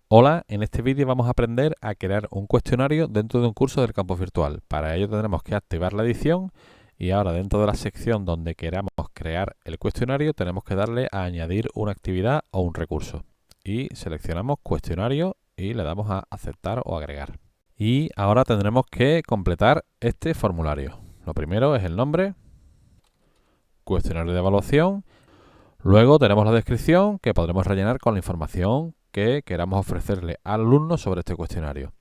Hola, en este vídeo vamos a aprender a crear un cuestionario dentro de un curso del campus virtual. Para ello tendremos que activar la edición y ahora dentro de la sección donde queramos crear el cuestionario tenemos que darle a añadir una actividad o un recurso. Y seleccionamos cuestionario y le damos a aceptar o agregar. Y ahora tendremos que completar este formulario. Lo primero es el nombre, cuestionario de evaluación. Luego tenemos la descripción que podremos rellenar con la información que queramos ofrecerle al alumno sobre este cuestionario.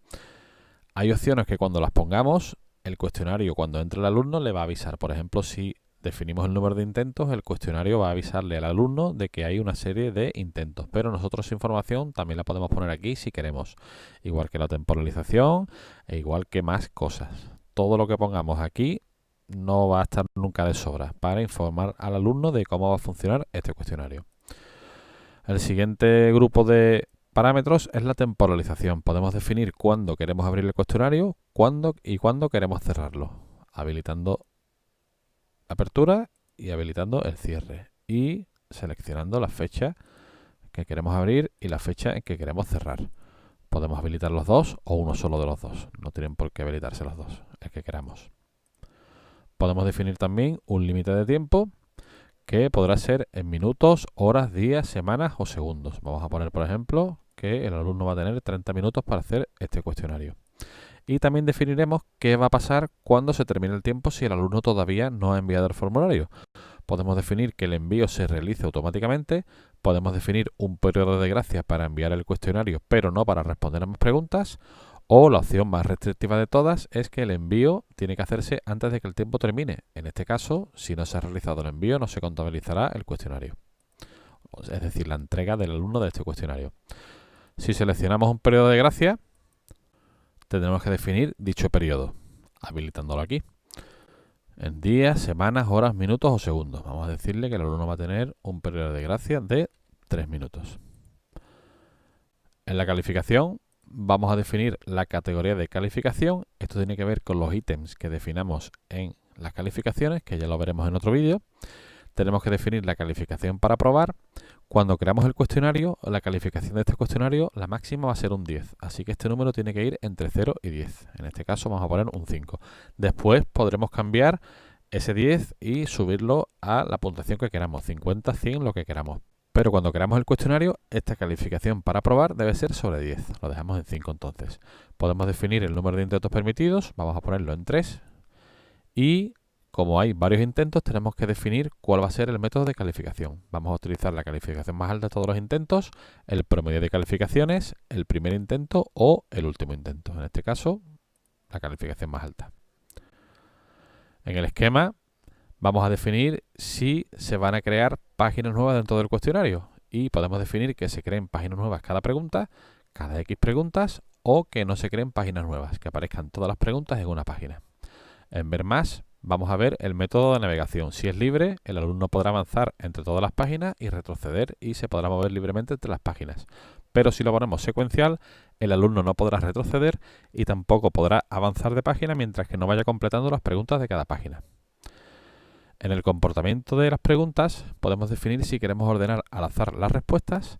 Hay opciones que cuando las pongamos, el cuestionario cuando entre el alumno le va a avisar. Por ejemplo, si definimos el número de intentos, el cuestionario va a avisarle al alumno de que hay una serie de intentos. Pero nosotros esa información también la podemos poner aquí si queremos. Igual que la temporalización e igual que más cosas. Todo lo que pongamos aquí no va a estar nunca de sobra para informar al alumno de cómo va a funcionar este cuestionario. El siguiente grupo de parámetros es la temporalización. Podemos definir cuándo queremos abrir el cuestionario, cuándo queremos cerrarlo, habilitando la apertura y habilitando el cierre y seleccionando la fecha que queremos abrir y la fecha en que queremos cerrar. Podemos habilitar los dos o uno solo de los dos. No tienen por qué habilitarse los dos, el que queramos. Podemos definir también un límite de tiempo que podrá ser en minutos, horas, días, semanas o segundos. Vamos a poner, por ejemplo, que el alumno va a tener 30 minutos para hacer este cuestionario. Y también definiremos qué va a pasar cuando se termine el tiempo si el alumno todavía no ha enviado el formulario. Podemos definir que el envío se realice automáticamente, podemos definir un periodo de gracia para enviar el cuestionario, pero no para responder a más preguntas, o la opción más restrictiva de todas es que el envío tiene que hacerse antes de que el tiempo termine. En este caso, si no se ha realizado el envío, no se contabilizará el cuestionario. Es decir, la entrega del alumno de este cuestionario. Si seleccionamos un periodo de gracia, tendremos que definir dicho periodo, habilitándolo aquí. En días, semanas, horas, minutos o segundos. Vamos a decirle que el alumno va a tener un periodo de gracia de 3 minutos. En la calificación vamos a definir la categoría de calificación. Esto tiene que ver con los ítems que definamos en las calificaciones, que ya lo veremos en otro vídeo. Tenemos que definir la calificación para aprobar. Cuando creamos el cuestionario, la calificación de este cuestionario, la máxima va a ser un 10. Así que este número tiene que ir entre 0 y 10. En este caso vamos a poner un 5. Después podremos cambiar ese 10 y subirlo a la puntuación que queramos, 50, 100, lo que queramos. Pero cuando creamos el cuestionario, esta calificación para aprobar debe ser sobre 10. Lo dejamos en 5 entonces. Podemos definir el número de intentos permitidos. Vamos a ponerlo en 3. Y como hay varios intentos, tenemos que definir cuál va a ser el método de calificación. Vamos a utilizar la calificación más alta de todos los intentos, el promedio de calificaciones, el primer intento o el último intento. En este caso, la calificación más alta. En el esquema vamos a definir si se van a crear páginas nuevas dentro del cuestionario y podemos definir que se creen páginas nuevas cada pregunta, cada X preguntas, o que no se creen páginas nuevas, que aparezcan todas las preguntas en una página. En ver más, vamos a ver el método de navegación. Si es libre, el alumno podrá avanzar entre todas las páginas y retroceder y se podrá mover libremente entre las páginas. Pero si lo ponemos secuencial, el alumno no podrá retroceder y tampoco podrá avanzar de página mientras que no vaya completando las preguntas de cada página. En el comportamiento de las preguntas podemos definir si queremos ordenar al azar las respuestas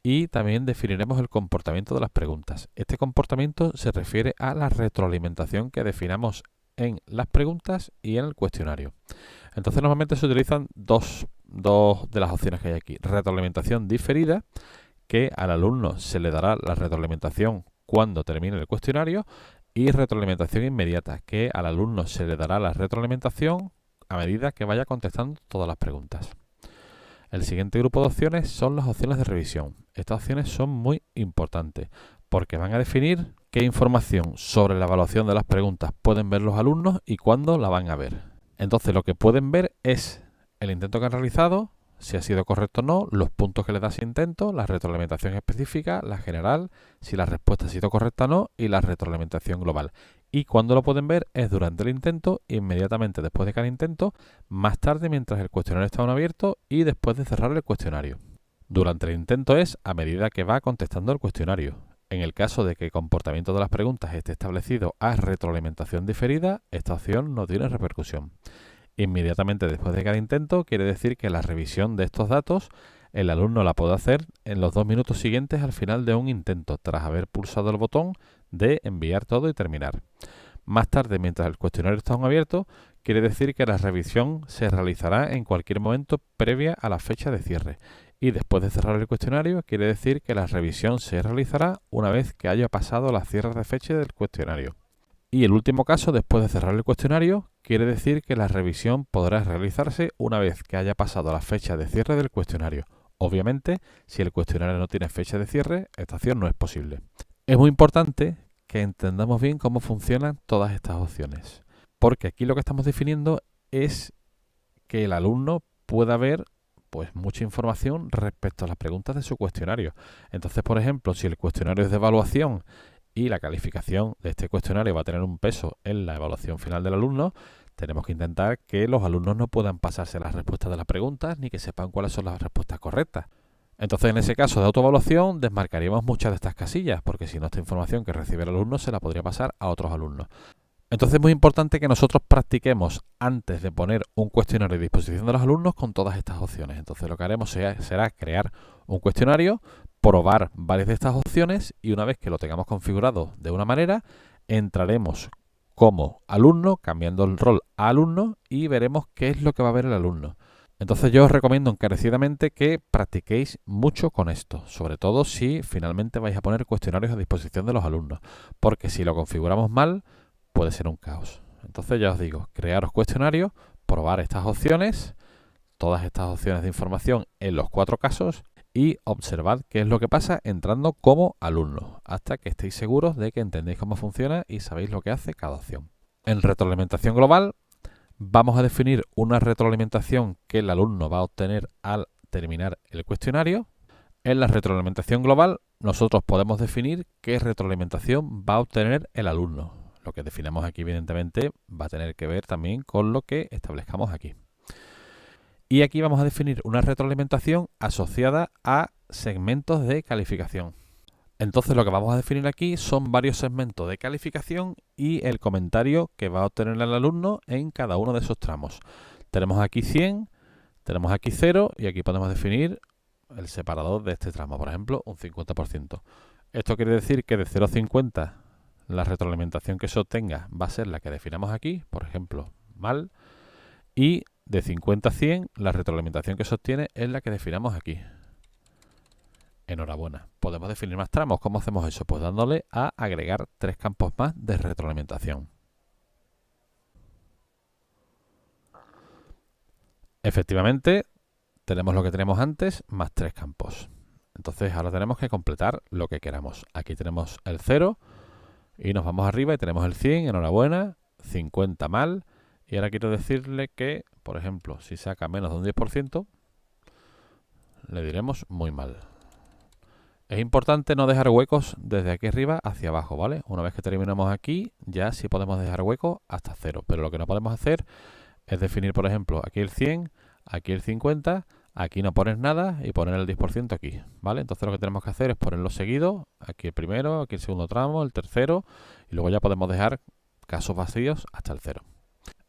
y también definiremos el comportamiento de las preguntas. Este comportamiento se refiere a la retroalimentación que definamos en las preguntas y en el cuestionario. Entonces normalmente se utilizan dos de las opciones que hay aquí. Retroalimentación diferida, que al alumno se le dará la retroalimentación cuando termine el cuestionario, y retroalimentación inmediata, que al alumno se le dará la retroalimentación a medida que vaya contestando todas las preguntas. El siguiente grupo de opciones son las opciones de revisión. Estas opciones son muy importantes porque van a definir qué información sobre la evaluación de las preguntas pueden ver los alumnos y cuándo la van a ver. Entonces lo que pueden ver es el intento que han realizado, si ha sido correcto o no, los puntos que le da ese intento, la retroalimentación específica, la general, si la respuesta ha sido correcta o no y la retroalimentación global. Y cuando lo pueden ver es durante el intento, inmediatamente después de cada intento, más tarde mientras el cuestionario está aún abierto y después de cerrar el cuestionario. Durante el intento es a medida que va contestando el cuestionario. En el caso de que el comportamiento de las preguntas esté establecido a retroalimentación diferida, esta opción no tiene repercusión. Inmediatamente después de cada intento quiere decir que la revisión de estos datos el alumno la puede hacer en los 2 minutos siguientes al final de un intento, tras haber pulsado el botón de enviar todo y terminar. Más tarde, mientras el cuestionario está aún abierto, quiere decir que la revisión se realizará en cualquier momento previa a la fecha de cierre. Y después de cerrar el cuestionario, quiere decir que la revisión se realizará una vez que haya pasado la cierre de fecha del cuestionario. Y el último caso, después de cerrar el cuestionario, quiere decir que la revisión podrá realizarse una vez que haya pasado la fecha de cierre del cuestionario. Obviamente, si el cuestionario no tiene fecha de cierre, esta acción no es posible. Es muy importante que entendamos bien cómo funcionan todas estas opciones, porque aquí lo que estamos definiendo es que el alumno pueda ver pues mucha información respecto a las preguntas de su cuestionario. Entonces, por ejemplo, si el cuestionario es de evaluación y la calificación de este cuestionario va a tener un peso en la evaluación final del alumno, tenemos que intentar que los alumnos no puedan pasarse las respuestas de las preguntas ni que sepan cuáles son las respuestas correctas. Entonces, en ese caso de autoevaluación, desmarcaríamos muchas de estas casillas, porque si no, esta información que recibe el alumno se la podría pasar a otros alumnos. Entonces, es muy importante que nosotros practiquemos antes de poner un cuestionario a disposición de los alumnos con todas estas opciones. Entonces, lo que haremos será crear un cuestionario, probar varias de estas opciones y una vez que lo tengamos configurado de una manera, entraremos como alumno, cambiando el rol a alumno y veremos qué es lo que va a ver el alumno. Entonces yo os recomiendo encarecidamente que practiquéis mucho con esto, sobre todo si finalmente vais a poner cuestionarios a disposición de los alumnos, porque si lo configuramos mal puede ser un caos. Entonces ya os digo, crearos cuestionarios, probar estas opciones, todas estas opciones de información en los 4 casos y observad qué es lo que pasa entrando como alumno, hasta que estéis seguros de que entendéis cómo funciona y sabéis lo que hace cada opción. En retroalimentación global vamos a definir una retroalimentación que el alumno va a obtener al terminar el cuestionario. En la retroalimentación global nosotros podemos definir qué retroalimentación va a obtener el alumno. Lo que definamos aquí evidentemente va a tener que ver también con lo que establezcamos aquí. Y aquí vamos a definir una retroalimentación asociada a segmentos de calificación. Entonces lo que vamos a definir aquí son varios segmentos de calificación y el comentario que va a obtener el alumno en cada uno de esos tramos. Tenemos aquí 100, tenemos aquí 0 y aquí podemos definir el separador de este tramo, por ejemplo, un 50%. Esto quiere decir que de 0 a 50 la retroalimentación que se obtenga va a ser la que definamos aquí, por ejemplo, mal, y de 50 a 100 la retroalimentación que se obtiene es la que definamos aquí. Enhorabuena. Podemos definir más tramos. ¿Cómo hacemos eso? Pues dándole a agregar 3 campos más de retroalimentación. Efectivamente, tenemos lo que teníamos antes más 3 campos. Entonces ahora tenemos que completar lo que queramos. Aquí tenemos el 0 y nos vamos arriba y tenemos el 100, enhorabuena, 50 mal. Y ahora quiero decirle que, por ejemplo, si saca menos de un 10%, le diremos muy mal. Es importante no dejar huecos desde aquí arriba hacia abajo, ¿vale? Una vez que terminamos aquí, ya sí podemos dejar huecos hasta 0. Pero lo que no podemos hacer es definir, por ejemplo, aquí el 100, aquí el 50, aquí no poner nada y poner el 10% aquí, ¿vale? Entonces lo que tenemos que hacer es ponerlo seguido, aquí el primero, aquí el segundo tramo, el tercero, y luego ya podemos dejar casos vacíos hasta el 0.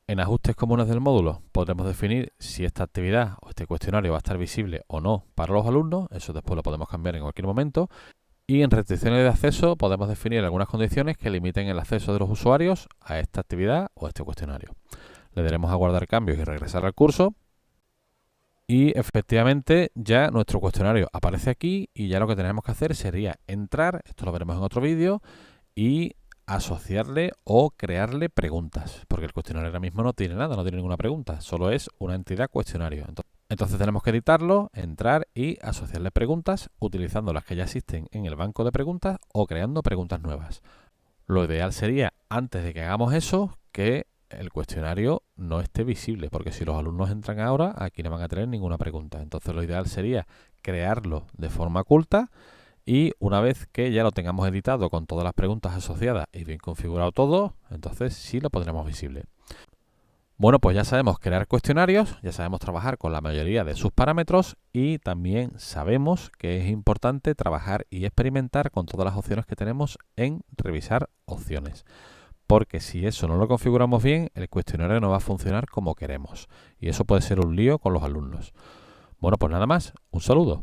En ajustes comunes del módulo podremos definir si esta actividad o este cuestionario va a estar visible o no para los alumnos, eso después lo podemos cambiar en cualquier momento. Y en restricciones de acceso podemos definir algunas condiciones que limiten el acceso de los usuarios a esta actividad o a este cuestionario. Le daremos a guardar cambios y regresar al curso. Y efectivamente ya nuestro cuestionario aparece aquí y ya lo que tenemos que hacer sería entrar, esto lo veremos en otro vídeo, y asociarle o crearle preguntas, porque el cuestionario ahora mismo no tiene nada, no tiene ninguna pregunta, solo es una entidad cuestionario. Entonces tenemos que editarlo, entrar y asociarle preguntas utilizando las que ya existen en el banco de preguntas o creando preguntas nuevas. Lo ideal sería, antes de que hagamos eso, que el cuestionario no esté visible, porque si los alumnos entran ahora, aquí no van a tener ninguna pregunta. Entonces lo ideal sería crearlo de forma oculta y una vez que ya lo tengamos editado con todas las preguntas asociadas y bien configurado todo, entonces sí lo pondremos visible. Bueno, pues ya sabemos crear cuestionarios, ya sabemos trabajar con la mayoría de sus parámetros y también sabemos que es importante trabajar y experimentar con todas las opciones que tenemos en revisar opciones. Porque si eso no lo configuramos bien, el cuestionario no va a funcionar como queremos y eso puede ser un lío con los alumnos. Bueno, pues nada más, un saludo.